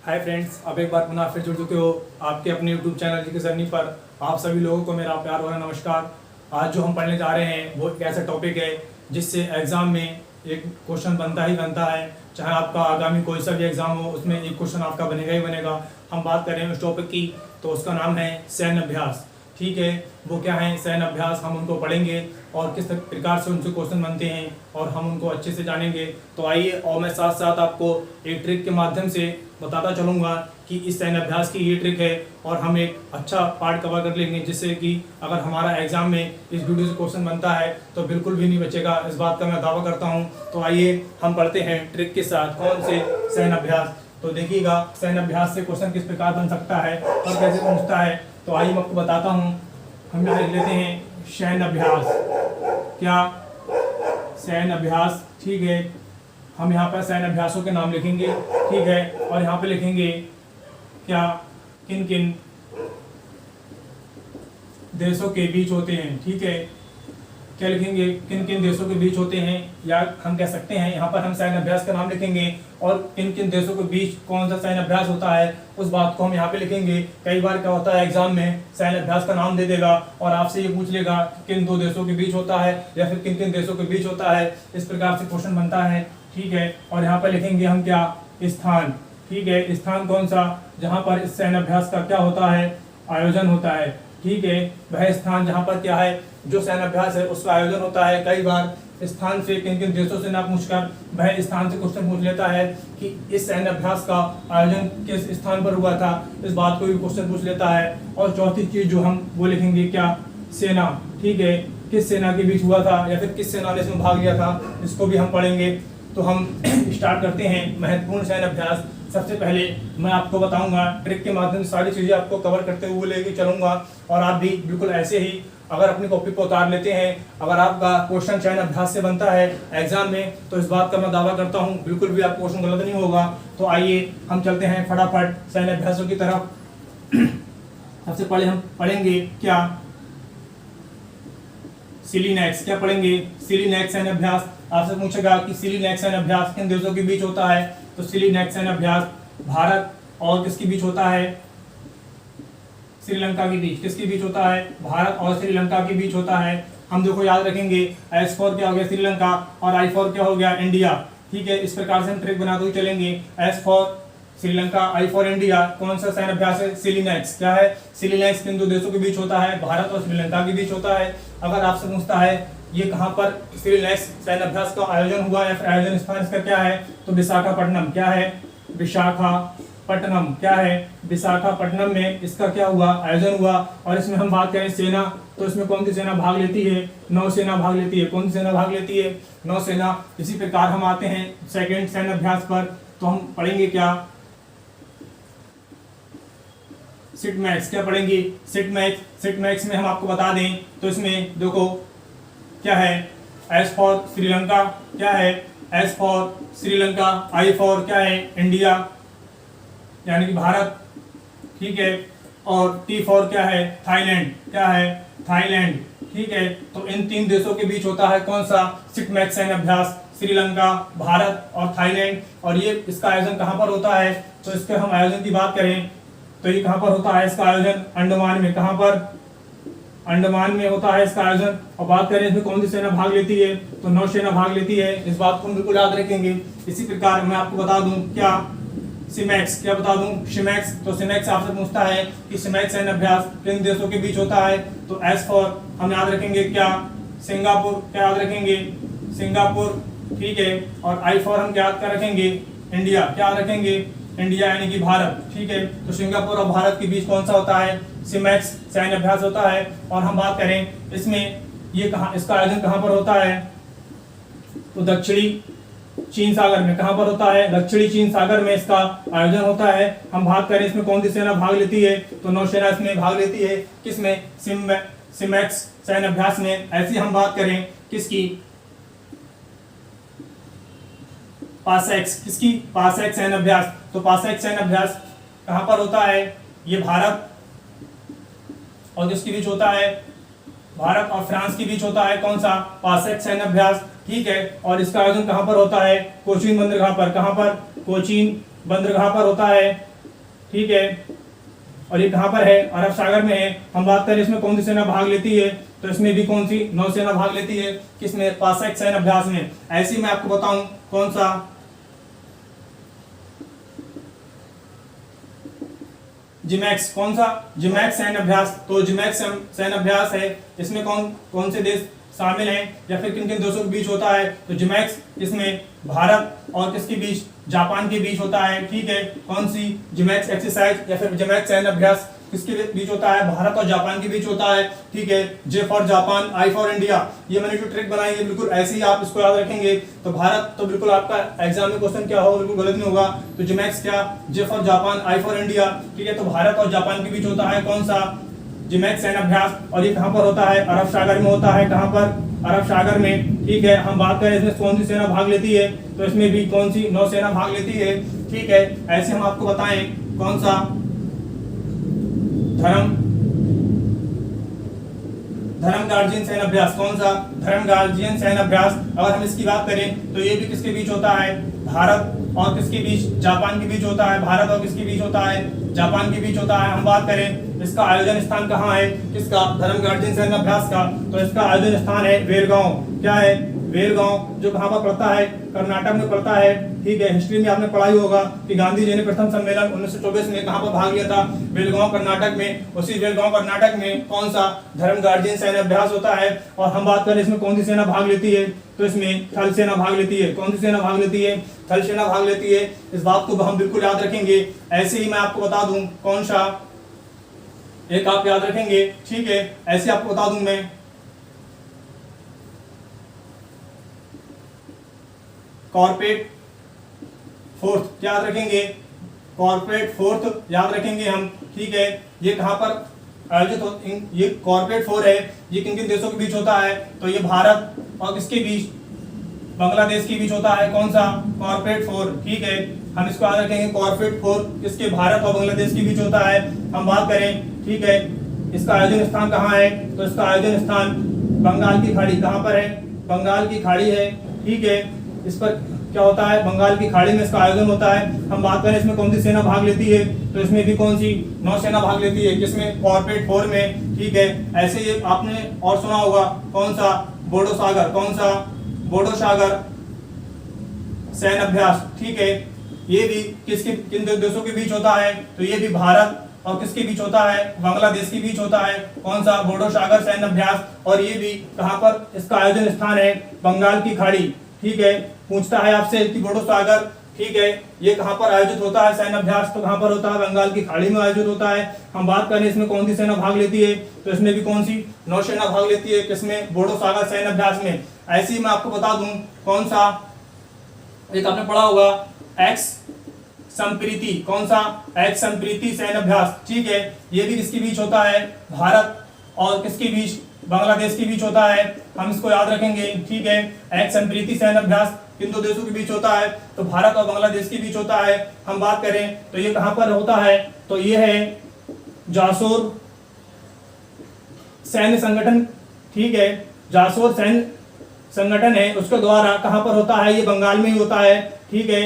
Hi friends, अब एक बार पुनः फिर जुड़ चुके हो आपके अपने यूट्यूब चैनल की सरनी पर। आप सभी लोगों को मेरा प्यार भरा नमस्कार। आज जो हम पढ़ने जा रहे हैं वो एक ऐसा टॉपिक है जिससे एग्जाम में एक क्वेश्चन बनता ही बनता है। चाहे आपका आगामी कोई सा भी एग्जाम हो, उसमें एक क्वेश्चन आपका बनेगा ही बनेगा। हम बात करें उस टॉपिक की, तो उसका नाम है सैन्य अभ्यास। ठीक है, वो क्या है सैन्य अभ्यास, हम उनको पढ़ेंगे और किस प्रकार से उनसे क्वेश्चन बनते हैं और हम उनको अच्छे से जानेंगे। तो आइए, और मैं साथ साथ आपको एक ट्रिक के माध्यम से बताता चलूँगा कि इस सैन्य अभ्यास की ये ट्रिक है और हम एक अच्छा पार्ट कवर कर लेंगे, जिससे कि अगर हमारा एग्जाम में इस वीडियो से क्वेश्चन बनता है तो बिल्कुल भी नहीं बचेगा। इस बात का मैं दावा करता हूँ। तो आइए हम पढ़ते हैं ट्रिक के साथ कौन से सैन्य अभ्यास। तो देखिएगा सैन्य अभ्यास से क्वेश्चन किस प्रकार बन सकता है और कैसे पहुँचता है। तो आइए मैं आपको बताता हूँ। हम यहाँ लिख लेते हैं सैन्य अभ्यास। क्या? सैन्य अभ्यास। ठीक है, हम यहाँ पर सैन्य अभ्यासों के नाम लिखेंगे। ठीक है, और यहाँ पे लिखेंगे क्या, किन किन देशों के बीच होते हैं। ठीक है, क्या लिखेंगे, किन किन देशों के बीच होते हैं, या हम कह सकते हैं यहाँ पर हम सैन्य अभ्यास का नाम लिखेंगे और किन किन देशों के बीच कौन सा सैन्य अभ्यास होता है उस बात को हम यहाँ पे लिखेंगे। कई बार क्या होता है, एग्जाम में सैन्य अभ्यास का नाम दे देगा और आपसे ये पूछ लेगा किन दो देशों के बीच होता है या फिर किन किन देशों के बीच होता है। इस प्रकार से क्वेश्चन बनता है। ठीक है, और यहाँ पर लिखेंगे हम क्या, स्थान। ठीक है, स्थान कौन सा, जहाँ पर इस सैन्य अभ्यास का क्या होता है, आयोजन होता है। ठीक है, वह स्थान जहाँ पर क्या है, जो सैन्य अभ्यास है उसका आयोजन होता है। कई बार स्थान से किन किन देशों से ना पूछकर वह स्थान से क्वेश्चन पूछ लेता है कि इस सैन्य अभ्यास का आयोजन किस स्थान पर हुआ था, इस बात को भी क्वेश्चन पूछ लेता है। और चौथी चीज जो हम वो लिखेंगे क्या, सेना। ठीक है, किस सेना के बीच हुआ था या फिर किस सेना ने इसमें भाग लिया था, इसको भी हम पढ़ेंगे। तो हम स्टार्ट करते हैं महत्वपूर्ण सैन्य अभ्यास। सबसे पहले मैं आपको बताऊंगा, ट्रिक के माध्यम से सारी चीज़ें आपको कवर करते हुए लेके चलूंगा और आप भी बिल्कुल ऐसे ही अगर अपनी कॉपी पर उतार लेते हैं, अगर आपका क्वेश्चन सैन्य अभ्यास से बनता है एग्जाम में, तो इस बात का मैं दावा करता हूँ बिल्कुल भी आपका क्वेश्चन गलत नहीं होगा। तो आइए हम चलते हैं फटाफट सैन्य अभ्यासों की तरफ। सबसे पहले हम पढ़ेंगे क्या, सिलीनेक्स। क्या पढ़ेंगे, सिलीनेक्स सैन्य अभ्यास। आपसे पूछेगा कि सिलीनेक्स सैन्य अभ्यास किन देशों के बीच होता है, तो सिलीनेक्स सैन्य अभ्यास भारत और किसके बीच होता है, श्रीलंका के बीच। किसके बीच होता है, भारत और श्रीलंका के बीच होता है। हम देखो याद रखेंगे, एस फॉर क्या हो गया, श्रीलंका, और आई फॉर क्या हो गया, इंडिया। ठीक है, इस प्रकार से हम ट्रिक बनाते हुए चलेंगे। S for Sri Lanka, I for India. कौन सा सैन्य अभ्यास है, सिलीनेक्स। क्या है, सिलीनेक्स किन दो देशों के बीच होता है, भारत और श्रीलंका के बीच होता है। अगर आपसे पूछता है ये कहाँ पर सिलीनेक्स सैन्य अभ्यास का आयोजन हुआ या फिर आयोजन स्थान इसका क्या है, तो विशाखापट्टनम। क्या है, विशाखापट्टनम। क्या है, विशाखापट्टनम में इसका क्या हुआ, आयोजन हुआ। और इसमें हम बात करें सेना, तो इसमें कौन सी सेना भाग लेती है, नौसेना भाग लेती है। कौन सी सेना भाग लेती है, नौसेना। इसी प्रकार हम आते हैं सेकंड सैन्य अभ्यास पर, तो हम पढ़ेंगे क्या, सिटमैक्स। क्या पढ़ेंगे, सिटमैक्स। सिटमैक्स में हम आपको बता दें तो इसमें देखो क्या है, एस फॉर श्रीलंका। क्या है, S for Sri Lanka. I for क्या है, इंडिया यानी कि भारत। ठीक है, और टी फॉर क्या है, थाईलैंड। क्या है, थाईलैंड। ठीक है, तो इन तीन देशों के बीच होता है कौन सा, सिटमैक्स सैन्य अभ्यास, श्रीलंका, भारत और थाईलैंड। और ये इसका आयोजन कहाँ पर होता है, तो इसके हम आयोजन की बात करें तो ये कहाँ पर होता है, इसका आयोजन अंडमान में। कहाँ पर, अंडमान में होता है इसका आयोजन। और बात करें इसमें कौन सी सेना भाग लेती है, तो नौसेना भाग लेती है। इस बात को बिल्कुल याद रखेंगे। इसी प्रकार मैं आपको बता दूं क्या, सिमैक्स। क्या बता दूं, सिमैक्स। तो सिमैक्स आपसे पूछता है कि सिमैक्स सैन्य अभ्यास किन देशों के बीच होता है, तो एस फॉर हम याद रखेंगे क्या, सिंगापुर। क्या याद रखेंगे, सिंगापुर। ठीक है, और आई फॉर हम क्या याद रखेंगे, इंडिया। क्या याद रखेंगे, इंडिया यानी कि भारत। ठीक है, तो सिंगापुर और भारत के बीच कौन सा होता है, सिमैक्स सैन्य अभ्यास होता है। और हम बात करें इसमें ये कहाँ, इसका आयोजन कहाँ पर होता है, तो दक्षिणी चीन सागर में। कहाँ पर होता है, दक्षिणी चीन सागर में इसका आयोजन होता है। हम बात करें इसमें कौन सी सेना भाग लेती है, तो नौसेना इसमें भाग लेती है। किसमें, सिमैक्स सैन्य अभ्यास में। ऐसी हम बात करें किसकी, पासैक्स। किसकी, पासैक्स सैन्य अभ्यास। तो पासैक्स सैन्य अभ्यास कहाँ पर होता है, ये भारत और किसके बीच होता है, भारत और फ्रांस के बीच होता है। कौन सा, पासैक्स सैन्य अभ्यास। ठीक है, और इसका आयोजन कहाँ पर होता है, कोचीन बंदरगाह पर। कहाँ पर, कोचीन बंदरगाह पर होता है। ठीक है, और ये कहाँ पर है, अरब सागर में है। हम बात करें इसमें कौन सी सेना भाग लेती है, तो इसमें भी कौन सी नौसेना भाग लेती है, किसमें, पासक सैन्य अभ्यास में। ऐसे ही मैं आपको बताऊं कौन सा, जिमैक्स, कौन सा, जिमैक्स सैन्य अभ्यास। तो जिमैक्स सैन्य अभ्यास है, इसमें कौन कौन से देश शामिल हैं या फिर किन किन देशों के बीच होता है। तो जिमैक्स इसमें भारत और किसके बीच, जापान के बीच होता है। ठीक है, कौन सी जिमैक्स एक्सरसाइज या फिर जिमैक्स सैन्य अभ्यास किसके बीच होता है, भारत और जापान के बीच होता है। ठीक है, J for Japan, I for India, ये मैंने जो ट्रिक बनाई है बिल्कुल ऐसे ही आप इसको याद रखेंगे। तो भारत तो बिल्कुल आपका एग्जाम में क्वेश्चन क्या होगा, बिल्कुल गलत नहीं होगा। तो जिमैक्स क्या, J for Japan, I for India. ठीक है, तो भारत और जापान के बीच होता है कौन सा, जिमैक्स सैन्य अभ्यास। और ये कहाँ पर होता है, अरब सागर में होता है। कहाँ पर, अरब सागर में। ठीक है, हम बात करें इसमें कौन सी सेना भाग लेती है, तो इसमें भी कौन सी, नौसेना भाग लेती है। ठीक है, ऐसे हम आपको बताएं कौन सा, धर्म गार्जियन सैन्य अभ्यास, कौन सा, धर्म गार्जियन सैन्य अभ्यास। अगर हम इसकी बात करें तो ये भी किसके बीच होता है, भारत और किसके बीच, जापान के बीच होता है। भारत और किसके बीच होता है, जापान के बीच होता है। हम बात करें इसका आयोजन स्थान कहाँ है, किसका, धर्म गार्जियन सैन्य अभ्यास का। तो इसका आयोजन स्थान है वेलगांव। क्या है, वेलगांव, जो कहाँ पर पड़ता है, कर्नाटक में पड़ता है। ठीक है, हिस्ट्री में आपने पढ़ाई होगा कि गांधी जी ने प्रथम सम्मेलन 1924 में कहाँ पर भाग लिया था, वेलगांव कर्नाटक में। उसी वेलगांव कर्नाटक में कौन सा, धर्म गार्जियन सैन्य अभ्यास होता है। और हम बात करें इसमें कौन सी सेना भाग लेती है, तो इसमें थल सेना भाग लेती है। कौन सी सेना भाग लेती है, थल सेना भाग लेती है। इस बात को हम बिल्कुल याद रखेंगे। ऐसे ही मैं आपको बता दूं कौन सा, एक आप याद रखेंगे। ठीक है, ऐसे आपको बता दूं मैं, कॉर्पोरेट फोर्थ याद रखेंगे, कॉर्पोरेट फोर्थ याद रखेंगे हम। ठीक है, ये कहां पर आयोजित हो, ये कॉर्पोरेट फोर्थ है, ये किन किन देशों के बीच होता है, तो ये भारत और किसके बीच, बांग्लादेश के बीच होता है। कौन सा, कॉर्पोरेट फोर्थ। ठीक है, हम इसको याद रखेंगे, कॉर्पोरेट फोर्थ किसके, भारत और बांग्लादेश के बीच होता है। हम बात करें, ठीक है, इसका आयोजन स्थान कहाँ है, तो इसका आयोजन स्थान बंगाल की खाड़ी। कहाँ पर है, बंगाल की खाड़ी है। ठीक है, इस पर क्या होता है, बंगाल की खाड़ी में इसका आयोजन होता है। हम बात करें इसमें कौन सी सेना भाग लेती है, तो इसमें भी कौन सी, नौसेना भाग लेती है। किसमें, कॉर्पोरेट फोर में। ठीक है, ऐसे ही आपने और सुना होगा कौन सा, बोडो सागर। कौन सा, बोडो सागर सैन्य अभ्यास। ठीक है, ये भी किसके, किन देशों के बीच होता है, तो ये भी भारत और किसके बीच होता है, बांग्लादेश के बीच होता है। कौन सा, बोडो सागर सैन्य अभ्यास। और ये भी कहां पर, इसका आयोजन स्थान है बंगाल की खाड़ी। ठीक है, पूछता है आपसे कि बोडो सागर, ठीक है, ये कहां पर आयोजित होता है सैन्य अभ्यास, तो कहां पर होता है, बंगाल की खाड़ी में आयोजित होता है। हम बात करें इसमें कौन सी सेना भाग लेती है, तो इसमें भी कौन सी, नौसेना भाग लेती है। किसमें, बोडो सागर सैन्य अभ्यास में। ऐसे ही मैं आपको बता दूं कौन सा, एक आपने पढ़ा होगा एक्स संप्रीति। कौन सा, एक्स संप्रीति सैन्य अभ्यास। ठीक है, ये भी किसके बीच होता है, भारत और किसके बीच, बांग्लादेश के बीच होता है। हम इसको याद रखेंगे। ठीक है, एक्स संप्रीति सैन्य अभ्यास किन दो देशों के बीच होता है, तो भारत और बांग्लादेश के बीच होता है। हम बात करें तो ये कहां पर होता है, तो ये है जासोर सैन्य संगठन। ठीक है, जासोर सैन्य संगठन है, उसके द्वारा कहां पर होता है, ये बंगाल में ही होता है। ठीक है,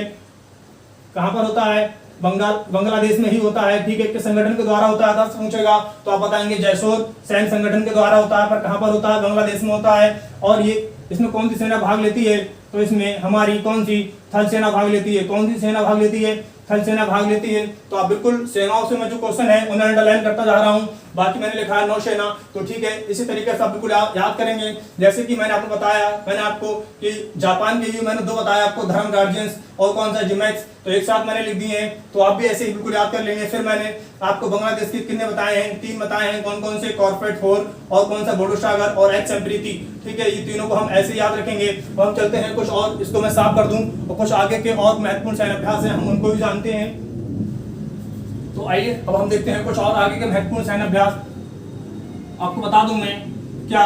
कहां पर होता है, बांग्लादेश में ही होता है। ठीक है, किस संगठन के द्वारा होता है, अगर पूछेगा तो आप बताएंगे जैसोर सैन्य संगठन के द्वारा होता है, पर कहां पर होता है, बांग्लादेश में होता है। और ये इसमें कौन सी सेना भाग लेती है, तो इसमें हमारी कौन सी, थल सेना भाग लेती है। कौन सी सेना भाग लेती है, थल सेना भाग लेती है। तो आप बिल्कुल सेनाओं से मैं जो क्वेश्चन है उन्हें अंडरलाइन करता जा रहा हूं। बाकी मैंने लिखा है नौसेना, तो ठीक है, इसी तरीके से आप बिल्कुल याद करेंगे। जैसे कि मैंने आपको बताया, मैंने आपको कि जापान के लिए मैंने दो बताया आपको, धर्म गार्जियंस और कौन सा, जिमैक्स, तो एक साथ मैंने लिख दिए हैं, तो आप भी ऐसे ही बिल्कुल याद कर लेंगे। फिर मैंने आपको बांग्लादेश के कितने बताए हैं, 3 बताए हैं, कौन कौन से, कॉर्पोरेट फोर और कौन सा, बोडो सागर और एक्स संप्रीति। ठीक है, ये तीनों को हम ऐसे याद रखेंगे। और हम चलते हैं कुछ और, इसको मैं साफ कर दूं, और कुछ आगे के और महत्वपूर्ण सैन्य अभ्यास हैं, हम उनको भी जानते हैं। तो आइए अब हम देखते हैं कुछ और आगे के महत्वपूर्ण सैन्य अभ्यास। आपको बता दूं मैं क्या,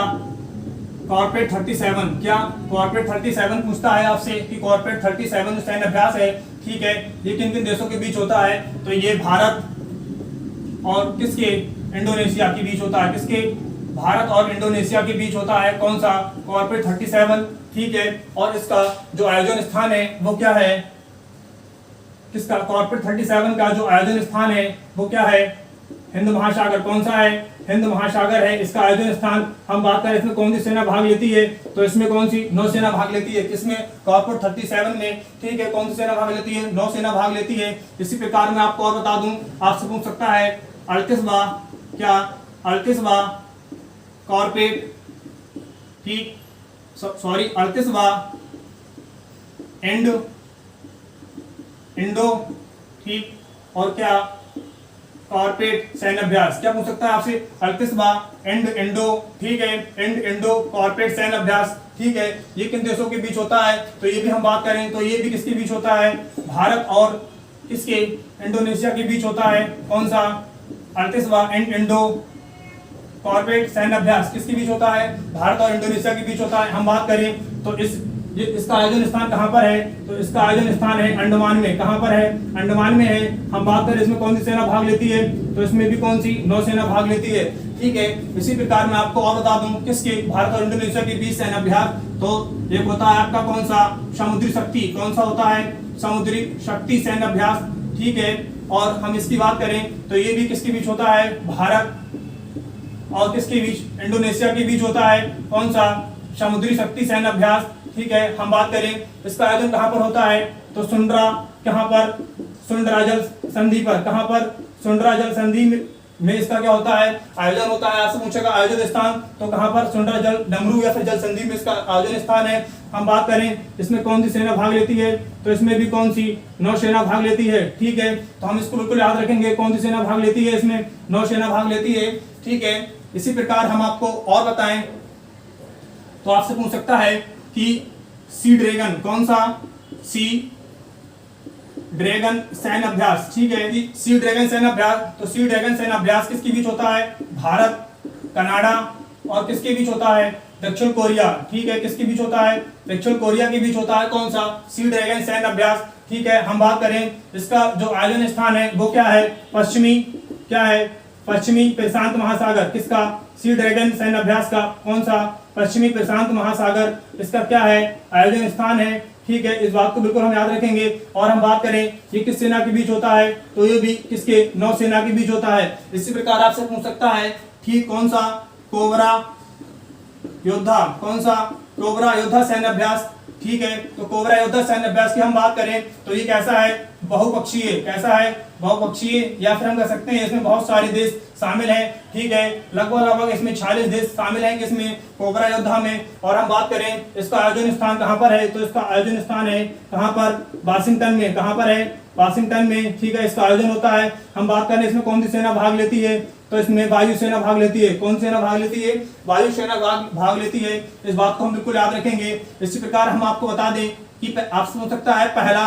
कॉर्पोरेट 37, क्या कॉर्पोरेट 37 पूछता है आपसे कि कॉर्पोरेट 37 जो सैन्य अभ्यास है, ठीक है, ये किन किन देशों के बीच होता है, तो ये भारत और किसके, इंडोनेशिया के बीच होता है। किसके, भारत और इंडोनेशिया के बीच होता है। कौन सा, कॉर्पोरेट 37। ठीक है, और इसका जो आयोजन स्थान है वो क्या है, किसका कॉर्पोरेट 37 का जो आयोजन स्थान है वो क्या है, हिंद महासागर। कौन सा है, हिंद महासागर है इसका आयोजन स्थान। हम बात करें इसमें कौन सी सेना भाग लेती है, तो इसमें कौन सी नौसेना भाग लेती है, किसमें कॉर्पोरेट 37 में, ठीक है। कौन सी सेना भाग लेती है, नौसेना भाग लेती है। इसी प्रकार मैं आपको और बता दूं, आपसे पूछ सकता है 38वां क्या, 38वां कॉर्पोरेट, ठीक, सॉरी 38वां इंडो, ठीक, और क्या कॉर्पोरेट सैन्य अभ्यास। क्या पूछ सकता है आपसे, 38वां इंडो, ठीक है, इंडो कॉर्पोरेट सैन्य अभ्यास, ठीक है। ये किन देशों के बीच होता है, तो ये भी हम बात करें तो ये भी किसके बीच होता है, भारत और किसके, इंडोनेशिया के बीच होता है। कौन सा 38वां इंडो कॉर्पोरेट सैन्य अभ्यास किसके बीच होता है, भारत और इंडोनेशिया के बीच होता है। हम बात करें तो इसका आयोजन स्थान कहां पर है, तो इसका आयोजन स्थान है अंडमान में। कहां पर है, अंडमान में है। हम बात करें इसमें कौन सी सेना भाग लेती है, तो इसमें भी कौन सी नौसेना भाग लेती है, ठीक है। इसी प्रकार मैं आपको और बता दूं किसके, भारत और इंडोनेशिया के बीच सैन्य अभ्यास, तो एक होता है आपका कौन सा, समुद्री शक्ति। कौन सा होता है, समुद्री शक्ति सैन्य अभ्यास, ठीक है। और हम इसकी बात करें तो ये भी किसके बीच होता है, भारत और किसके बीच, इंडोनेशिया के बीच होता है। कौन सा, समुद्री शक्ति सैन्य अभ्यास, ठीक है। हम बात करें इसका आयोजन कहां पर होता है, तो सुंड्रा, कहां पर, सुंड्रा जल संधि पर। कहां पर, सुंड्रा जल संधि में इसका क्या होता है, आयोजन होता है। आपसे पूछेगा आयोजन स्थान, तो कहां पर, सुंड्रा जल डमरू या फिर जल संधि में इसका आयोजन स्थान है। हम बात करें इसमें कौन सी सेना भाग लेती है, तो इसमें भी कौन सी, नौसेना भाग लेती है, ठीक है। तो हम इसको बिल्कुल याद रखेंगे, कौन सी सेना भाग लेती है, इसमें नौसेना भाग लेती है, ठीक है। इसी प्रकार हम आपको और बताएं तो आपसे पूछ सकता है कि सी ड्रैगन, कौन सा, सी ड्रैगन सैन्य अभ्यास, ठीक है। सी ड्रैगन सैन्य अभ्यास, तो सी ड्रैगन सैन्य अभ्यास किसके बीच होता है, भारत, कनाडा और किसके बीच होता है, दक्षिण कोरिया, ठीक है। किसके बीच होता है, दक्षिण कोरिया के बीच होता है। कौन सा, सी ड्रैगन सैन्य अभ्यास, ठीक है। हम बात करें इसका जो आयोजन स्थान है वो क्या है, पश्चिमी, क्या है, पश्चिमी प्रशांत महासागर। किसका, सी ड्रैगन सैन्य अभ्यास का, कौन सा, पश्चिमी प्रशांत महासागर, इसका क्या है, आयोजन स्थान है, ठीक है। इस बात को बिल्कुल हम याद रखेंगे। और हम बात करें ये किस सेना के बीच होता है, तो ये भी किसके, नौसेना के बीच होता है। इसी प्रकार आपसे पूछ सकता है, ठीक, कौन सा, कोबरा योद्धा, कौन सा, कोबरा योद्धा सैन्य अभ्यास, ठीक है। तो कोबरा योद्धा सैन्य अभ्यास की हम बात करें तो ये कैसा है, बहुपक्षीय, कैसा है, बहुपक्षीय, या फिर हम कह सकते हैं इसमें बहुत सारे देश शामिल हैं, ठीक है। लगभग इसमें 46 देश शामिल हैं किसमें, कोबरा योद्धा में। और हम बात करें इसका आयोजन स्थान कहां पर है, तो इसका आयोजन स्थान है कहां पर, वाशिंगटन में। कहां पर है, वाशिंगटन में, ठीक है। इसका आयोजन होता है। हम बात करें इसमें कौन सी सेना भाग लेती है, तो इसमें वायुसेना भाग लेती है। कौन सेना भाग लेती है, वायुसेना भाग लेती है। इस बात को हम बिल्कुल याद रखेंगे। इसी प्रकार हम आपको बता दें कि आपसे हो सकता है पहला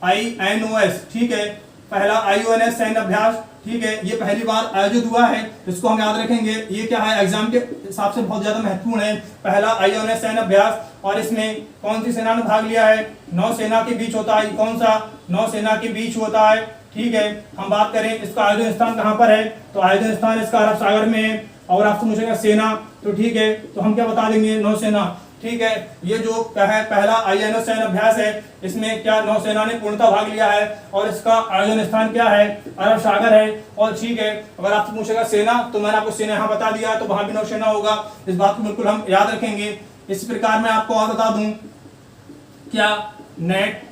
INOS, ठीक है, पहला IONS सैन्य अभ्यास, ठीक है। ये पहली बार आयोजित हुआ है, इसको हम याद रखेंगे। ये क्या है, एग्जाम के हिसाब से बहुत ज्यादा महत्वपूर्ण है, पहला IONS सैन्य अभ्यास। और इसमें कौन सी सेना ने भाग लिया है, नौसेना के बीच होता है। कौन सा, नौसेना के बीच होता है, ठीक है। हम बात करें इसका आयोजन स्थान कहां पर है, तो आयोजन स्थान इसका अरब सागर में है। और आपसे पूछेगा सेना, तो ठीक है, तो हम क्या बता देंगे, नौसेना, ठीक है। ये जो है पहला INOS सैन्य अभ्यास है, इसमें क्या नौसेना ने पूर्णतः भाग लिया है। और इसका आयोजन स्थान क्या है, अरब सागर है। और ठीक है, अगर आपसे पूछेगा सेना, तो मैंने आपको सेना यहाँ बता दिया, तो वहां भी नौसेना होगा। इस बात को बिल्कुल हम याद रखेंगे। इस प्रकार मैं आपको और बता दूं, क्या नेट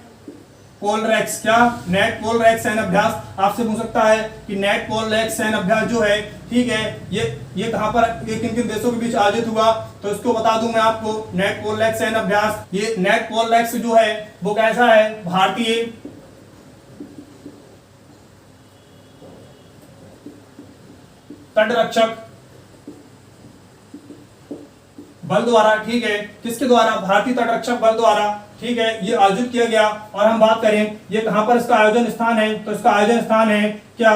पोलरैक्स, क्या नेट पोलरैक्स सैन्य अभ्यास, आपसे पूछ सकता है कि नेट पोलरैक्स सैन्य अभ्यास जो है, ठीक है, ये कहां पर, ये किन किन देशों के बीच आयोजित हुआ, तो इसको बता दूं मैं आपको। नेट पोलरैक्स सैन्य अभ्यास, ये नेट पोलरैक्स जो है वो कैसा है, भारतीय तटरक्षक बल द्वारा, ठीक है, किसके द्वारा, भारतीय तटरक्षक बल द्वारा, ठीक है, ये आयोजित किया गया। और हम बात करें ये कहां पर इसका आयोजन स्थान है, तो इसका आयोजन स्थान है क्या,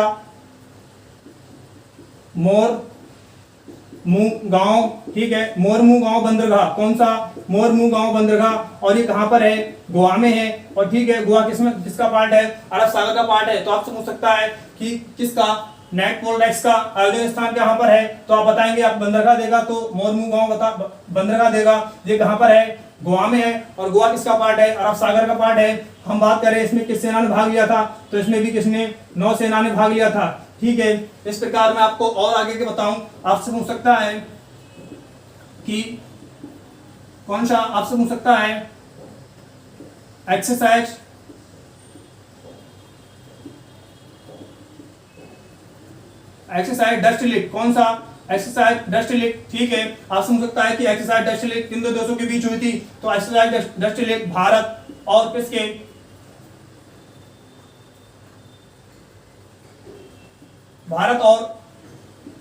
मोरमुंह गांव, ठीक है, मोरमुंह गांव बंदरगाह। कौन सा, मोरमुंह गांव बंदरगाह। और ये कहां पर है, गोवा में है। और ठीक है, गोवा किसका पार्ट है, अरब सागर का पार्ट है। तो आपसे पूछ सकता है कि किसका, नेट पोलरैक्स का आयोजन स्थान कहां पर है, तो आप बताएंगे, आप बंदरगाह देगा तो मोरमुंह गांव बंदरगाह देगा। ये कहां पर है, गोवा में है, और गोवा किसका पार्ट है, अरब सागर का पार्ट है। हम बात करें इसमें किस सेना ने भाग लिया था, तो इसमें भी किसने, नौसेना ने भाग लिया था। ठीक है, इस प्रकार मैं आपको और आगे के बताऊं, आपसे पूछ सकता है कि कौन सा, आपसे पूछ सकता है एक्सरसाइज डस्ट लिक, कौन सा, एक्सरसाइज डस्ट लिक। ठीक है, आपसे पूछ सकता है कि एक्सरसाइज डस्ट लिक किन दो देशों के बीच हुई थी, तो एक्सरसाइज डस्ट लिक भारत और किसके, भारत और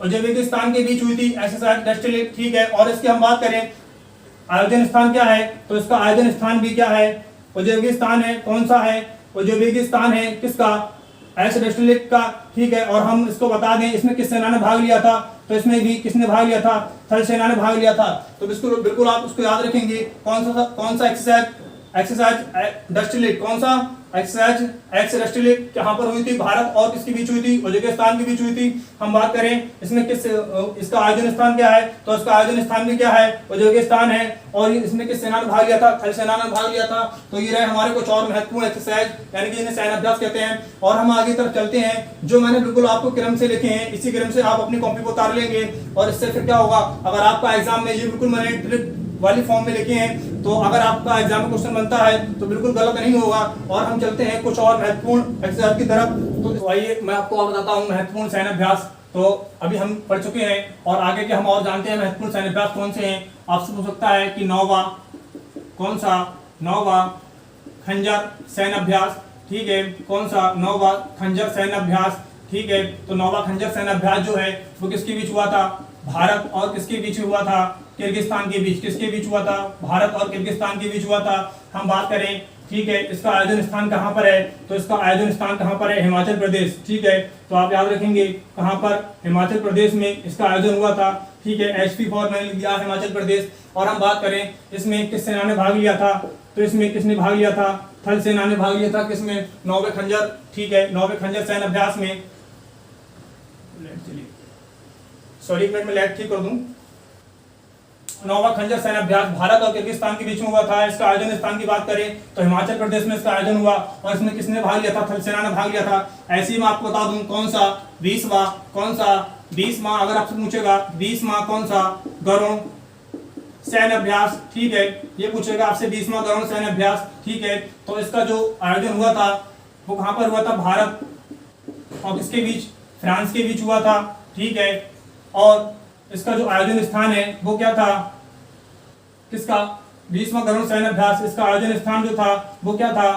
उज्बेकिस्तान के बीच हुई थी एक्सरसाइज डस्ट लिक। ठीक है, और इसकी हम बात करें आयोजन स्थान क्या है, तो इसका आयोजन स्थान भी क्या है, उज्बेकिस्तान है। कौन सा है, उज्बेकिस्तान है, किसका, डस्ट लिक का। ठीक है, और हम इसको बता दें इसमें किस सेना ने भाग लिया था, तो इसमें भी किसने भाग लिया था, थल सेना ने भाग लिया था। तो बिल्कुल बिल्कुल आप उसको याद रखेंगे, कौन सा एक्सरसाइज डस्ट लिक, कौन सा एक्सरसाइज डस्ट लिक कहां पर हुई थी, भारत और किसके बीच हुई थी, उज्बेकिस्तान के बीच हुई थी। हम बात करें इसमें किस, इसका आयोजन स्थान क्या है, तो इसका आयोजन स्थान भी क्या है, उज्बेकिस्तान है। और इसमें किस सेना ने भाग लिया था, थल सेना ने भाग लिया था। तो ये रहे हमारे कुछ और महत्वपूर्ण एक्सरसाइज, यानी कि इन्हें सैन्य अभ्यास कहते हैं। और हम आगे तरफ चलते हैं, जो मैंने बिल्कुल आपको क्रम से लिखे हैं, इसी क्रम से आप अपनी कॉपी को उतार लेंगे, और इससे फिर क्या होगा, अगर आपका एग्जाम में ये बिल्कुल मैंने ट्रिक वाली फॉर्म में लिखे हैं, तो अगर आपका एग्जाम में क्वेश्चन बनता है तो बिल्कुल गलत नहीं होगा। और हम चलते हैं कुछ और महत्वपूर्ण एक्सरसाइज की तरफ। तो आइए मैं आपको और बताता हूँ महत्वपूर्ण सैन्य अभ्यास। तो अभी हम पढ़ चुके हैं, और आगे के हम और जानते हैं महत्वपूर्ण सैन्य अभ्यास कौन से हैं। आपसे पूछ सकता है कि नौवा, कौन सा, नौवा खंजर सैन्य अभ्यास। ठीक है, कौन सा, नौवा खंजर सैन्य अभ्यास। ठीक है, तो नौवा खंजर सैन्य अभ्यास जो है वो किसके बीच हुआ था, भारत और किसके बीच हुआ था, किर्गिस्तान के बीच। किसके बीच हुआ था, भारत और किर्गिस्तान के बीच हुआ था। हम बात करें, ठीक है, इसका आयोजन स्थान कहां पर है, तो इसका आयोजन स्थान कहां पर है, हिमाचल प्रदेश। ठीक है, तो आप याद रखेंगे कहां पर, हिमाचल प्रदेश में इसका आयोजन हुआ था। ठीक है, HP फॉर मैंने दिया हिमाचल प्रदेश। और हम बात करें इसमें किस सेना ने भाग लिया था, तो इसमें किसने भाग लिया था, थल सेना ने भाग लिया था। किसमें, नौवे खंजर। ठीक है, नौवे खंजर सैन्य अभ्यास में, सॉरी एक मिनट में लाइट ठीक कर दूं। नौवा खंजर सैन्य अभ्यास भारत और किर्गिस्तान के बीच में हुआ था। इसका आयोजन स्थान की बात करें तो हिमाचल प्रदेश में इसका आयोजन हुआ, और इसमें किसने भाग लिया था, थल सेना ने भाग लिया था। ऐसे ही मैं आपको बता दूं कौन सा, 20वां, कौन सा 20वां, अगर आपसे पूछेगा 20वां कौन सा, गरुण सैन्य अभ्यास। ठीक है, ये पूछेगा आपसे 20वां गरुण सैन्य अभ्यास। ठीक है, तो इसका जो आयोजन हुआ था वो कहां पर हुआ था, भारत और किसके बीच, फ्रांस के बीच हुआ था। ठीक है, और इसका जो आयोजन स्थान है वो क्या था, किसका, 20वां गरुड़ सैन्य अभ्यास, इसका आयोजन स्थान जो था वो क्या था,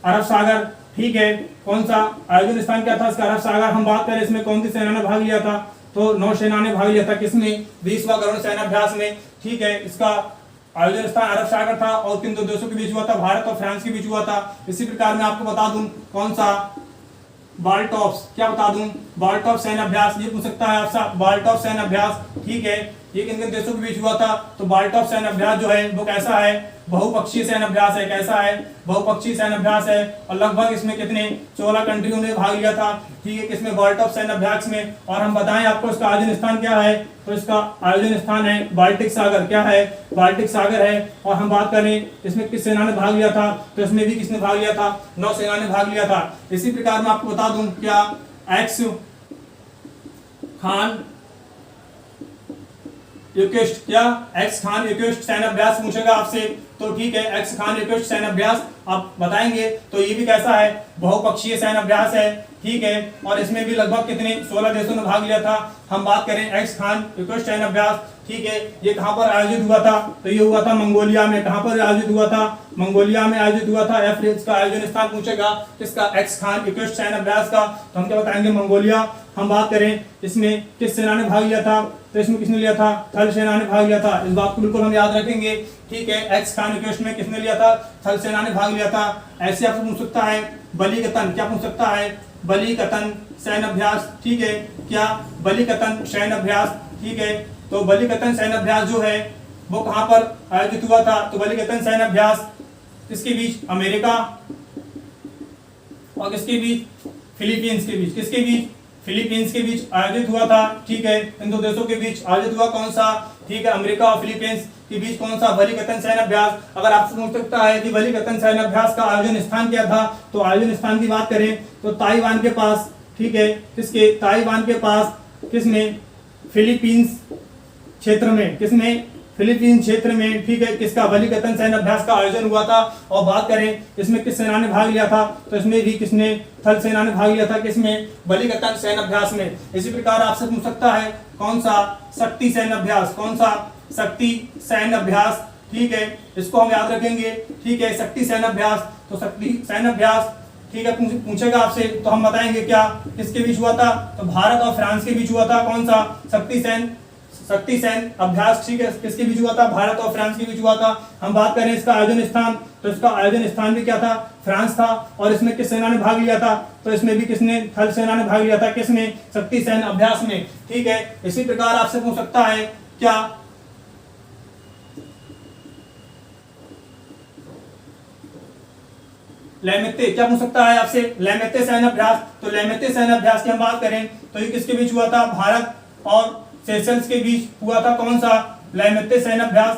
अरब सागर। ठीक है, कौन सा आयोजन स्थान क्या था इसका, अरब सागर। हम बात करें इसमें कौन सी सेना ने भाग लिया था, तो नौसेना ने भाग लिया था। किसमें, 20वां गरुड़ सैन्य अभ्यास में। ठीक है, इसका आयोजन स्थान अरब सागर था, और किन दो देशों के बीच हुआ था, भारत और फ्रांस के बीच हुआ था। इसी प्रकार मैं आपको बता दूं कौन सा, बाल्टॉप्स, क्या बता दूं, बाल्टॉप्स सैन्य अभ्यास। ये पूछ सकता है आपसे, बाल्टॉप्स सैन्य अभ्यास। ठीक है, ये किन किन देशों के बीच हुआ था, तो बाल्टॉप्स सैन्य अभ्यास जो है वो कैसा है, बहुपक्षीय सैन्य अभ्यास है। कैसा है, बहुपक्षीय सैन्य अभ्यास है, और लगभग इसमें कितने, 16 कंट्रियों ने भाग लिया था। ठीक है, किसमें, बाल्टॉप्स सैन्य अभ्यास में। और हम बताएं आपको इसका आयोजन स्थान क्या है, तो इसका आयोजन स्थान है बाल्टिक सागर। क्या है, बाल्टिक सागर है। और हम बात करें इसमें किस सेना ने भाग लिया था, तो इसमें भी किसने भाग लिया था, नौसेना ने भाग लिया था। इसी प्रकार मैं आपको बता दूं, क्या एक्स खान युकेस्ट, क्या एक्स खान युकेस्ट सैन्य अभ्यास पूछेगा आपसे, तो ठीक है, एक्स खान युकेस्ट सैन्य अभ्यास आप बताएंगे। तो ये भी कैसा है, बहुपक्षीय सैन्य अभ्यास है। ठीक है, और इसमें भी लगभग कितने, 16 देशों ने भाग लिया था। हम बात करें एक्स खान युकेस्ट सैन्य अभ्यास। ठीक है, ये कहां पर आयोजित हुआ था, तो ये हुआ था मंगोलिया में। कहां पर आयोजित हुआ था, मंगोलिया में आयोजित हुआ था। या फिर इसका आयोजन स्थान पूछेगा किसका, एक्स खान युकेस्ट सैन्य अभ्यास का, तो हम क्या बताएंगे, मंगोलिया। हम बात करें इसमें किस सेना ने भाग लिया था, तो इसमें किसने लिया था, थल सेना ने भाग लिया था। इस बात को बिल्कुल हम याद रखेंगे। ठीक है, एक्स खान युकेस्ट में किसने लिया था, थल सेना ने भाग लिया था। ऐसे आपसे पूछ सकता है बलिकतन, क्या पूछ सकता है, बलिकतन सैन्य अभ्यास। ठीक है, क्या, बलिकतन सैन्य अभ्यास। ठीक है, तो बलिकतन सैन्य अभ्यास जो है वो कहां पर आयोजित हुआ था, तो बलिकतन सैन्य अभ्यास किसके बीच, अमेरिका और किसके बीच, फिलीपींस के बीच। किसके बीच, फिलीपींस के बीच आयोजित हुआ था। ठीक है, इन दो देशों के बीच आयोजित हुआ। कौन सा, ठीक है, अमेरिका और फिलीपींस के बीच कौन सा वलीकतन सैन्य अभ्यास। अगर आपसे पूछ सकता है कि वलीकतन सैन्य अभ्यास का आयोजन स्थान क्या था, तो आयोजन स्थान की बात करें तो ताइवान के पास, ठीक है, किसके, ताइवान के पास, किसमें, फिलीपींस क्षेत्र में, किसमें, फिलीपींस क्षेत्र में, ठीक है, किसका वलीकतन सैन्य अभ्यास का आयोजन हुआ था। और बात करें इसमें किस सेना ने भाग लिया था, तो इसमें भी किसने, थल सेना ने भाग लिया था, किसमें, वलीकतन सैन्य अभ्यास में। इसी प्रकार आपसे पूछ सकता है कौन सा, शक्ति सैन्य अभ्यास, कौन सा, शक्ति सैन्य अभ्यास, ठीक है, इसको हम याद रखेंगे, ठीक है, शक्ति सैन्य अभ्यास। तो शक्ति सैन्य अभ्यास, ठीक है, पूछेगा आपसे तो हम बताएंगे क्या, किसके बीच हुआ था, तो भारत और फ्रांस के बीच हुआ था। कौन सा, शक्ति सैन्य अभ्यास, ठीक है, किसके बीच हुआ था, भारत और फ्रांस के बीच हुआ था। हम बात करें इसका आयोजन स्थान, तो इसका आयोजन स्थान भी क्या था, फ्रांस था। और इसमें किस सेना ने भाग लिया था, तो इसमें भी किसने, थल सेना ने भाग लिया था, किसमें, शक्ति सैन्य अभ्यास में, ठीक है। इसी प्रकार आपसे पूछ सकता है क्या, लैमेते, क्या पूछ सकता है आपसे, लैमेते सैन्य अभ्यास। तो लैमेते सैन्य अभ्यास की हम बात करें तो ये किसके बीच हुआ था, भारत और सेशल्स के बीच हुआ था। कौन सा, लैमेते सैन्य अभ्यास,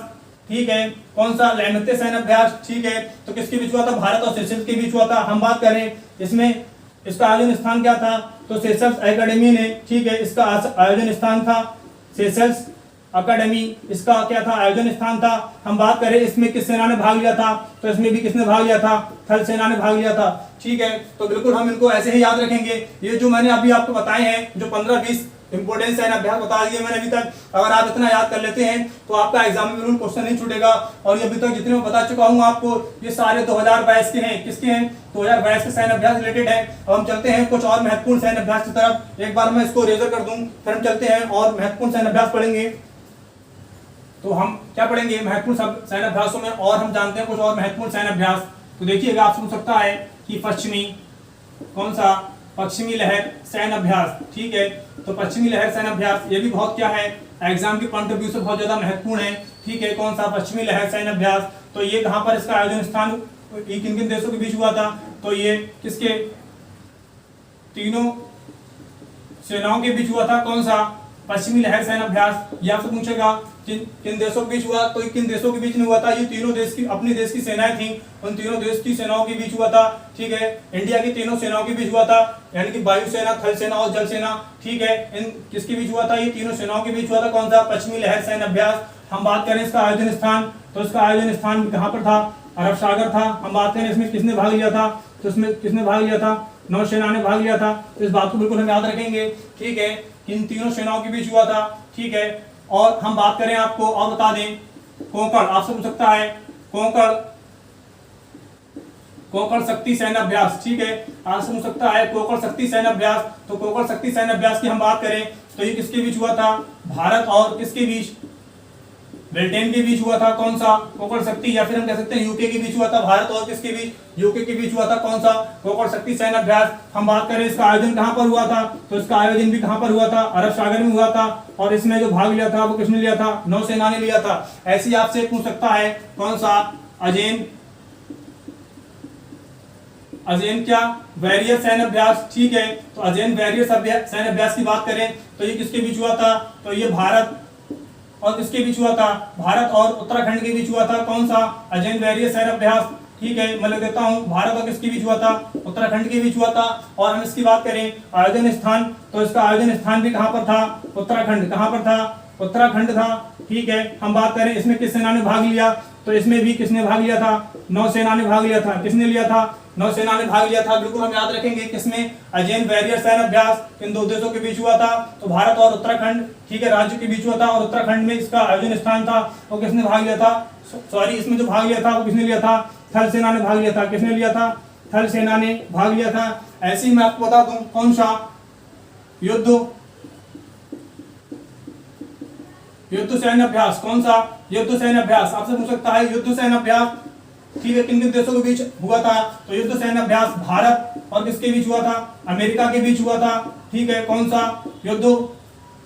ठीक है, कौन सा, लैमेते सैन्य अभ्यास, ठीक है, तो किसके बीच हुआ था, भारत और सेशल्स के बीच हुआ था। हम बात करें इसमें इसका आयोजन स्थान क्या था, तो सेशल्स एकेडमी ने, ठीक है, इसका आयोजन स्थान था सेशल्स अकादमी, इसका क्या था, आयोजन स्थान था। हम बात करें इसमें किस सेना ने भाग लिया था, तो इसमें भी किसने भाग लिया था, थल सेना ने भाग लिया था, ठीक है। तो बिल्कुल हम इनको ऐसे ही याद रखेंगे। ये जो मैंने अभी आपको बताए हैं, जो 15-20 इंपोर्टेंट सैन्य अभ्यास बता दिए मैंने अभी तक, अगर आप इतना याद कर लेते हैं तो आपका एग्जाम में बिल्कुल क्वेश्चन नहीं छूटेगा। और ये अभी तक जितने मैं बता चुका हूँ आपको, ये सारे 2022 के हैं। किसके हैं, 2022 के सैन्य अभ्यास रिलेटेड है। अब हम चलते हैं कुछ और महत्वपूर्ण सैन्य अभ्यास की तरफ। एक बार मैं इसको रेजर कर दूं, फिर हम चलते हैं और महत्वपूर्ण सैन्य अभ्यास पढ़ेंगे। तो हम क्या पढ़ेंगे, महत्वपूर्ण सैन्य अभ्यासों में, और हम जानते हैं कुछ और महत्वपूर्ण सैन्य अभ्यास। तो देखिएगा, आपसे पूछ सकता है कि पश्चिमी, कौन सा, पश्चिमी लहर सैन्य अभ्यास, ठीक है। तो पश्चिमी लहर सैन्य अभ्यास, ये भी बहुत क्या है, एग्जाम के पॉइंट ऑफ व्यू से बहुत ज्यादा महत्वपूर्ण है, ठीक है। कौन सा, पश्चिमी लहर सैन्य अभ्यास। तो ये कहां पर इसका आयोजन स्थान, किन किन देशों के बीच हुआ था, तो ये किसके, तीनों सेनाओं के बीच हुआ था। कौन सा, पश्चिमी लहर सैन्य अभ्यास। ये आपसे पूछेगा किन देशों के बीच हुआ, तो किन देशों के बीच नहीं हुआ था, ये तीनों देश की, अपने देश की सेनाएं थी, उन तीनों देश की सेनाओं के बीच हुआ था, ठीक है। इंडिया की तीनों सेनाओं के बीच हुआ था, यानी कि वायुसेना, थल सेना और जल सेना, ठीक है। इन किसके बीच हुआ था, ये तीनों सेनाओं के बीच हुआ था। कौन सा, पश्चिमी लहर सैन्य अभ्यास। हम बात करें इसका आयोजन स्थान, तो इसका आयोजन स्थान कहाँ पर था, अरब सागर था। हम बात करें इसमें किसने भाग लिया था, तो इसमें किसने भाग लिया था, नौसेना ने भाग लिया था। तो इस बात को बिल्कुल हम याद रखेंगे, ठीक है, इन तीनों सेनाओं के बीच हुआ था, ठीक है। और हम बात करें आपको और बता दें, कोंकण, आपसे पूछ सकता है कोंकण शक्ति सैन्य अभ्यास, ठीक है, आपसे पूछ सकता है कोंकण शक्ति सैन्य अभ्यास। तो कोंकण शक्ति सैन्य अभ्यास की हम बात करें तो ये किसके बीच हुआ था, भारत और किसके बीच, ब्रिटेन के बीच हुआ था। कौन सा, कोंकण शक्ति, या फिर हम कह सकते हैं यूके के बीच हुआ था। भारत और किसके बीच, यूके के बीच हुआ था। कौन सा, कोंकण शक्ति सैन्य अभ्यास। हम बात करें इसका आयोजन कहां पर हुआ था, तो इसका आयोजन भी कहां पर हुआ था, अरब सागर में हुआ था। और इसमें जो भाग लिया था वो किसने लिया था, नौसेना ने लिया था। ऐसे ही आपसे पूछ सकता है कौन सा, अजेन क्या, वैरियर सैन्य अभ्यास, ठीक है। तो अजेन वैरियर सैन्य अभ्यास की बात करें तो ये किसके बीच हुआ था, तो ये भारत और किसके बीच हुआ था, भारत और उत्तराखंड के बीच हुआ था। कौन सा, अजेन वैरियर सैन्य अभ्यास, ठीक है। मैं लिख देता हूं, भारत और किसके बीच हुआ था, उत्तराखंड के बीच हुआ था। और हम इसकी बात करें आयोजन स्थान, तो इसका आयोजन स्थान भी कहां पर था, उत्तराखंड, कहां पर था, उत्तराखंड था, ठीक है। हम बात करें इसमें किस सेना ने भाग लिया, तो इसमें भी किसने भाग लिया था, नौसेना ने भाग लिया था। किसने लिया था, नौसेना ने भाग लिया था। बिल्कुल हम याद रखेंगे किसमें, अजेन वैरियर सैन्य अभ्यास इन दो देशों के बीच हुआ था। तो भारत और उत्तराखंड, ठीक है, राज्य के बीच हुआ था। और उत्तराखंड में इसका आयोजन स्थान था। और किसने भाग लिया था, सॉरी, इसमें जो भाग लिया था वो किसने लिया था, थल सेना ने भाग लिया था। किसने लिया था, थल सेना ने भाग लिया था। ऐसे ही मैं आपको बता दूं कौन सा, युद्ध सैन्य अभ्यास। कौन सा, युद्ध सैन्य अभ्यास। आपसे पूछ सकता है युद्ध सैन्य अभ्यास, ठीक है, किन किन देशों के बीच हुआ था, तो युद्ध सैन्य अभ्यास भारत और किसके बीच हुआ था, अमेरिका के बीच हुआ था, ठीक है। कौन सा, युद्ध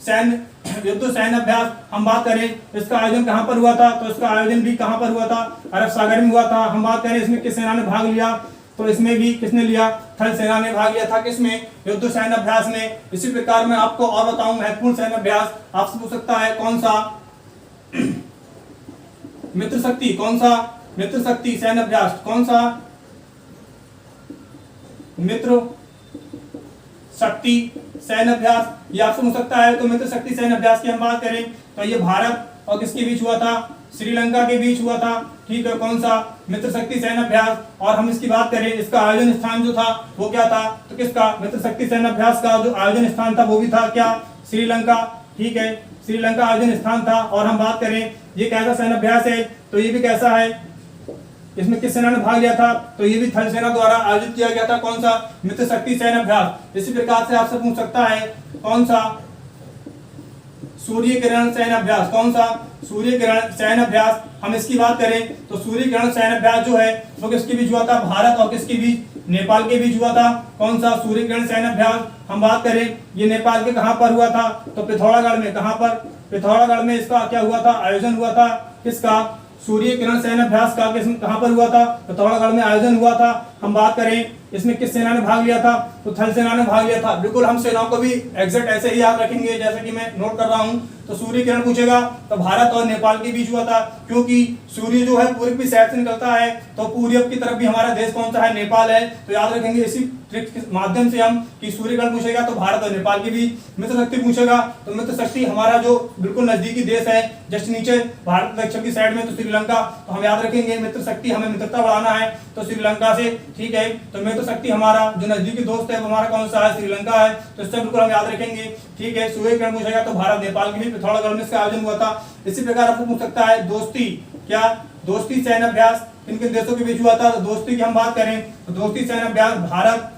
सैन्य अभ्यास। हम बात करें इसका आयोजन कहां पर हुआ था, तो इसका आयोजन भी कहां पर हुआ था, अरब सागर में हुआ था। हम बात करें इसमें किस सेना ने भाग लिया, तो इसमें भी किसने लिया, थल सेना ने भाग लिया था। किसमें, युद्ध सैन्य अभ्यास में। इसी प्रकार मैं आपको और बताऊं महत्वपूर्ण सैन्य अभ्यास। आपसे पूछ सकता है कौन सा, मित्र शक्ति, कौन सा मित्र शक्ति सैन्य अभ्यास, कौन सा मित्र शक्ति सैन्य अभ्यास, ये आपसे पूछ सकता है। तो मित्र शक्ति सैन्य अभ्यास की हम बात करें तो ये भारत और किसके बीच हुआ था, श्रीलंका के बीच हुआ था, ठीक है। कौन सा मित्र शक्ति सैन्य अभ्यास। और हम इसकी बात करें, इसका आयोजन स्थान जो था वो क्या था, तो किसका मित्र शक्ति सैन्य अभ्यास का जो आयोजन स्थान था वो भी था क्या, श्रीलंका, ठीक है, श्रीलंका आयोजन स्थान था। और हम बात करें ये कैसा सैन्य अभ्यास है, तो ये भी कैसा है, इसमें किस सेना ने भाग लिया था, तो ये भी थल सेना द्वारा आयोजित किया गया था। कौन सा मित्र शक्ति सैन्य अभ्यास। इसी प्रकार से आपसे पूछ सकता है कौन सा सूर्य किरण सैन्य अभ्यास, कौन सा सूर्य किरण सैन्य अभ्यास। हम इसकी बात करें तो सूर्य किरण सैन्य अभ्यास जो है वो किसके बीच हुआ था, भारत और किसके बीच, नेपाल के बीच हुआ था। कौन सा सूर्य किरण सैन्य अभ्यास। हम बात करें ये नेपाल के कहां पर हुआ था, तो पिथौरागढ़ में। कहां पर, पिथौरागढ़ में इसका क्या हुआ था, आयोजन हुआ था, किसका, सूर्य किरण सैन्य अभ्यास का। कहां पर हुआ था, पिथौरागढ़ में आयोजन हुआ था। हम बात करें इसमें किस सेना ने भाग लिया था, तो थल सेना ने भाग लिया था। बिल्कुल हम सेनाओं को भी एग्जैक्ट ऐसे ही याद रखेंगे जैसे कि मैं नोट कर रहा हूं। तो सूर्य किरण पूछेगा तो भारत और नेपाल के बीच हुआ था, क्योंकि सूर्य जो है पूर्व की साइड से निकलता है, तो पूर्व की तरफ भी हमारा देश कौन सा है, नेपाल है। तो याद रखेंगे इसी ट्रिक के माध्यम से हम कि सूर्य किरण पूछेगा तो भारत और नेपाल के बीच। मित्र शक्ति पूछेगा तो मित्र शक्ति हमारा जो बिल्कुल नजदीकी देश है, जस्ट नीचे भारत दक्षिण की साइड में, तो श्रीलंका। तो हम याद रखेंगे मित्र शक्ति, हमें मित्रता बढ़ाना है तो श्रीलंका से, ठीक है। तो मित्र शक्ति हमारा जो नजदीकी दोस्त है वो हमारा कौन सा है, श्रीलंका है। तो इससे बिल्कुल हम याद रखेंगे, ठीक है। सूर्य किरण पूछेगा तो भारत नेपाल के बीच पिथौरागढ़ में इसका आयोजन हुआ था। इसी प्रकार आपको पूछ सकता है दोस्ती, क्या दोस्ती सैन्य अभ्यास किन किन देशों के बीच हुआ था। तो दोस्ती की हम बात करें तो दोस्ती सैन्य अभ्यास भारत,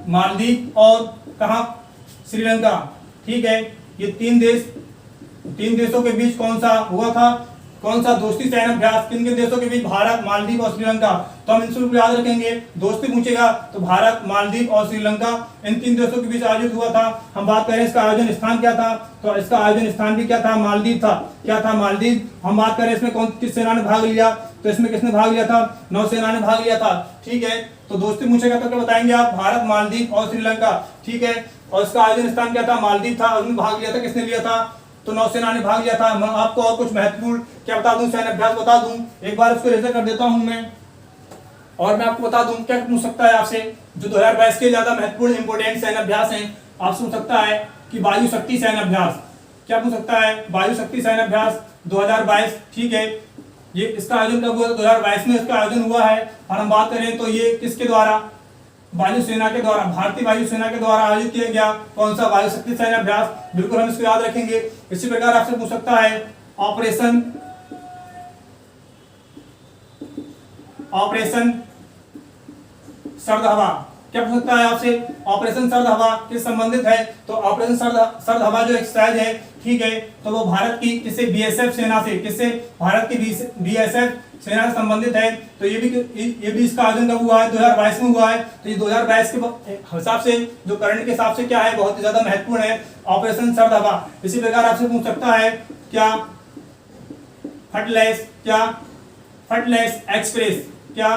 मालदीव और कहा, श्रीलंका, ठीक है। ये तीन देशों के बीच कौन सा हुआ था, कौन सा दोस्ती सैन्य अभ्यास किन किन देशों के बीच, भारत, मालदीव और श्रीलंका। तो हम इनको याद रखेंगे, दोस्ती पूछेगा तो भारत, मालदीव और श्रीलंका, इन तीन देशों के बीच आयोजित हुआ था। हम बात करें इसका आयोजन स्थान क्या था, तो इसका आयोजन स्थान भी क्या था, मालदीव था। क्या था, मालदीव। हम बात करें इसमें कौन किस सेना ने भाग लिया, तो इसमें किसने भाग लिया था, नौसेना ने भाग लिया था, ठीक है। तो दोस्ती पूछेगा तो क्या बताएंगे आप, भारत, मालदीव और श्रीलंका, ठीक है। और इसका आयोजन स्थान क्या था, मालदीव था। उसमें भाग लिया था किसने लिया था, तो नौसेना ने भाग लिया था। मैं आपको और कुछ महत्वपूर्ण क्या बता दूं, सैन्य अभ्यास बता दूं, एक बार उसको रेजर कर देता हूं मैं। और मैं आपको बता दूं क्या पूछ सकता है आपसे, जो 2022 के ज्यादा महत्वपूर्ण इंपोर्टेंट सैन्य अभ्यास हैं। आपसे पूछ सकता है कि वायु शक्ति सैन्य अभ्यास, क्या पूछ सकता है, वायु शक्ति सैन्य अभ्यास 2022, ठीक है। ये इसका आयोजन कब हुआ, 2022 में इसका आयोजन हुआ है। और हम बात करें तो ये किसके द्वारा, वायुसेना के द्वारा, भारतीय वायुसेना के द्वारा आयोजित किया गया कौन सा, वायु शक्ति सैन्य अभ्यास। बिल्कुल हम इसको याद रखेंगे। इसी प्रकार आपसे पूछ सकता है ऑपरेशन सर्द हवा, क्या पूछ सकता है आपसे, ऑपरेशन सर्द हवा किस संबंधित है, तो ऑपरेशन सर्द हवा जो एक्सरसाइज है, ठीक है। तो वो भारत की किससे, बीएसएफ सेना से, किससे, भारत की बीएसएफ सेना से संबंधित है। तो ये भी इसका आयोजन कब हुआ है, 2022 में हुआ है। तो ये 2022 के हिसाब से, जो करंट के हिसाब से क्या है, बहुत ही ज्यादा महत्वपूर्ण है ऑपरेशन सर्द हवा। इसी प्रकार आपसे पूछ सकता है क्या फटलैश एक्सप्रेस, क्या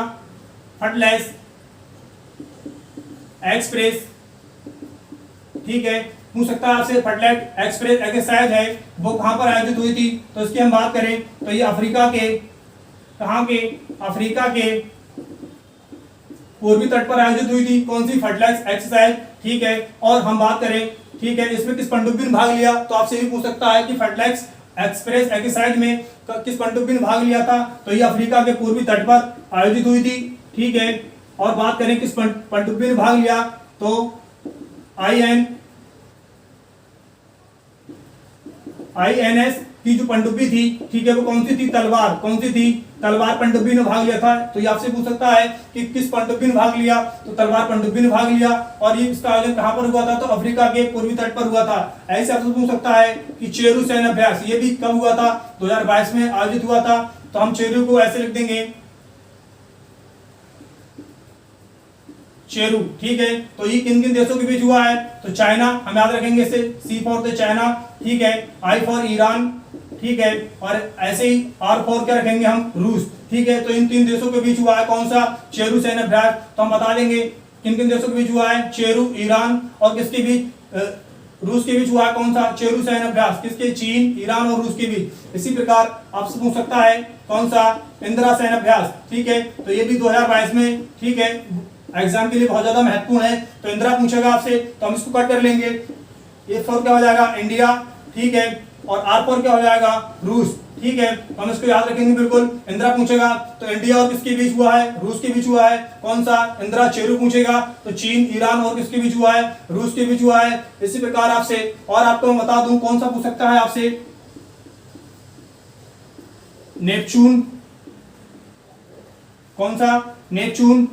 फटलैश एक्सप्रेस, ठीक है। पूछ सकता है आपसे फटलैश एक्सप्रेस एक्सरसाइज है वो कहां पर आयोजित हुई थी, तो इसकी हम बात करें तो ये अफ्रीका के, कहां के, अफ्रीका के पूर्वी तट पर आयोजित हुई थी। कौन सी, फटलैश एक्सरसाइज, ठीक है। और हम बात करें, ठीक है, इसमें किस पनडुब्बी ने भाग लिया, तो आपसे भी पूछ सकता है कि फटलैश एक्सप्रेस एक्सरसाइज में किस पनडुब्बी ने भाग लिया था, तो ये अफ्रीका के पूर्वी तट पर आयोजित हुई थी, ठीक है। और बात करें किस पनडुब्बी ने भाग लिया, तो INS की जो पनडुब्बी थी, ठीक है, वो कौन सी थी, तलवार, कौन सी थी, तलवार पनडुब्बी ने भाग लिया था। तो ये आपसे पूछ सकता है कि किस पनडुब्बी ने भाग लिया, तो तलवार पनडुब्बी ने भाग लिया। और ये इसका आयोजन कहां पर हुआ था, तो अफ्रीका के पूर्वी तट पर हुआ था। ऐसे आपसे पूछ सकता है कि चेरू सैन्य अभ्यास, ये भी कब हुआ था, 2022 में आयोजित हुआ था। तो हम चेरू को ऐसे लिख देंगे, चेरू, ठीक है। तो ये किन किन देशों के बीच हुआ है, तो चाइना, हम याद रखेंगे इसे, C फॉर द चाइना, ठीक है, I फॉर ईरान, ठीक है। और ऐसे ही R फॉर क्या रखेंगे हम, रूस, ठीक है। तो इन तीन देशों के बीच हुआ है कौन सा, चेरू सैन्य अभ्यास। तो हम बता देंगे किन किन देशों के बीच हुआ है, चेरू, ईरान और किसके बीच, रूस के बीच हुआ है कौन सा, चेरू सैन्य अभ्यास, किसके, चीन, ईरान और रूस के बीच। इसी प्रकार आपसे पूछ सकता है कौन सा, इंदिरा सैन्य अभ्यास, ठीक है, तो ये भी 2022 में, ठीक है, एग्जाम के लिए बहुत ज्यादा महत्वपूर्ण है। तो इंदिरा पूछेगा आपसे, तो हम इसको कट कर लेंगे, ए फॉर क्या हो जाएगा, इंडिया, ठीक है, और आर फॉर क्या हो जाएगा, रूस, ठीक है, हम इसको याद रखेंगे बिल्कुल। इंदिरा पूछेगा तो इंडिया और किसके बीच हुआ है, रूस के बीच हुआ है, कौन सा, इंदिरा। चेरू पूछेगा तो चीन, ईरान और किसके बीच हुआ है, रूस के बीच हुआ है। इसी प्रकार आपसे, और आपको मैं बता दूं कौन सा पूछ सकता है आपसे, नेपचून, कौन सा, नेपचून,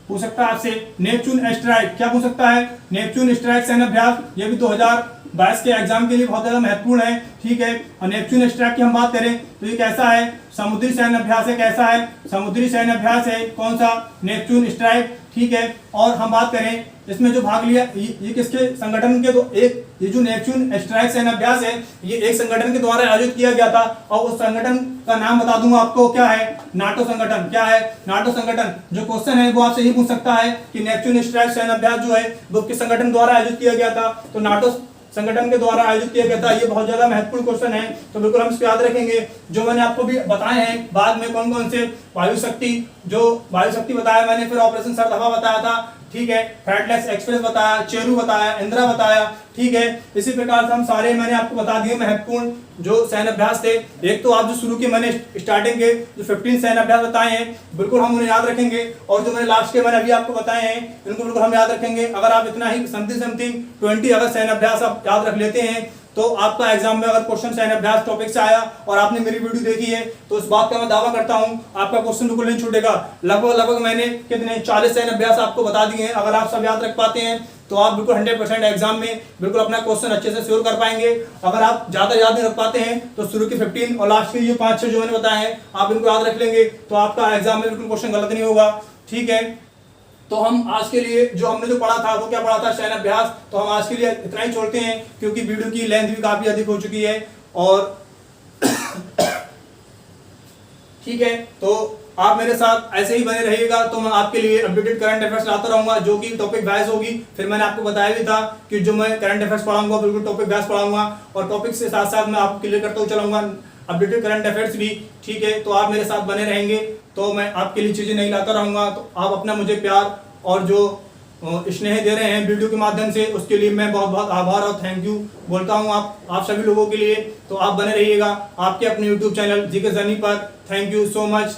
पूछ सकता है आपसे। नेपचून स्ट्राइक क्या पूछ सकता है, नेपचून स्ट्राइक सैन्य अभ्यास, ये भी 2022 के एग्जाम के लिए बहुत ज्यादा महत्वपूर्ण है, ठीक है। और नेपचून स्ट्राइक की हम बात करें तो ये कैसा है, समुद्री सैन्य अभ्यास है, कैसा है, समुद्री सैन्य अभ्यास है, कौन सा, नेपचून स्ट्राइक, ठीक है। और हम बात करें इसमें जो भाग लिया ये किसके संगठन के, तो एक ये जो नेपचून स्ट्राइक सैन्य अभ्यास है ये एक संगठन के द्वारा आयोजित किया गया था, और उस संगठन का नाम बता दूंगा आपको, क्या है, नाटो संगठन, क्या है, नाटो संगठन। जो क्वेश्चन है वो आपसे यही पूछ सकता है कि नेपचून स्ट्राइक सैन्य अभ्यास जो है वो किस संगठन द्वारा आयोजित किया गया था, तो नाटो संगठन के द्वारा आयोजित किया गया था। ये बहुत ज्यादा महत्वपूर्ण क्वेश्चन है, तो बिल्कुल हम इसको याद रखेंगे। जो मैंने आपको भी बताए हैं बाद में कौन कौन से, वायु शक्ति, जो वायु शक्ति बताया मैंने, फिर ऑपरेशन सरदफा बताया था, ठीक है, फ्लैटलेस एक्सप्रेस बताया, चेरू बताया, इंदिरा बताया, ठीक है। इसी प्रकार से हम सारे मैंने आपको बता दिए महत्वपूर्ण जो सैन्य अभ्यास थे। एक तो आप जो शुरू के मैंने स्टार्टिंग के जो 15 सैन्य अभ्यास बताए हैं बिल्कुल हम उन्हें याद रखेंगे, और जो मैंने लास्ट के मैंने अभी आपको बताए हैं इनको बिल्कुल हम याद रखेंगे। अगर आप इतना ही समथिंग 20 अगर सैन्य अभ्यास आप याद रख लेते हैं तो आपका एग्जाम में अगर क्वेश्चन सैन्य अभ्यास टॉपिक से आया और आपने मेरी वीडियो देखी है तो इस बात का मैं दावा करता हूं आपका क्वेश्चन बिल्कुल नहीं छूटेगा। लगभग मैंने कितने 40 सैन्य अभ्यास आपको बता दिए हैं। अगर आप सब याद रख पाते हैं तो आप बिल्कुल 100% एग्जाम में बिल्कुल अपना क्वेश्चन अच्छे से श्योर कर पाएंगे। अगर आप ज्यादा याद नहीं रख पाते हैं तो शुरू की 15 और लास्ट के ये 5-6 जो मैंने बताए हैं आप इनको याद रख लेंगे तो आपका एग्जाम में बिल्कुल क्वेश्चन गलत नहीं होगा, ठीक है। तो हम आज के लिए जो हमने जो पढ़ा था वो क्या पढ़ा था, सैन्य अभ्यास। तो हम आज के लिए इतना ही छोड़ते हैं क्योंकि वीडियो की लेंथ भी काफी अधिक हो चुकी है। और ठीक है, तो आप मेरे साथ ऐसे ही बने रहिएगा तो मैं आपके लिए अपडेटेड करंट अफेयर्स लाता रहूंगा जो कि टॉपिक वाइज होगी। फिर मैंने आपको बताया भी था कि जो मैं करंट अफेयर्स पढ़ाऊंगा बिल्कुल टॉपिक वाइज पढ़ाऊंगा और टॉपिक से साथ साथ मैं आपको क्लियर करता हुआ चलाऊंगा अपडेटेड करंट अफेयर्स भी, ठीक है। तो आप मेरे साथ बने रहेंगे तो मैं आपके लिए चीजें नहीं लाता रहूंगा। तो आप अपना मुझे प्यार और जो स्नेह दे रहे हैं वीडियो के माध्यम से उसके लिए मैं बहुत बहुत आभार और थैंक यू बोलता हूं आप सभी लोगों के लिए। तो आप बने रहिएगा आपके अपने यूट्यूब चैनल जीके जर्नी पर। Thank you so much.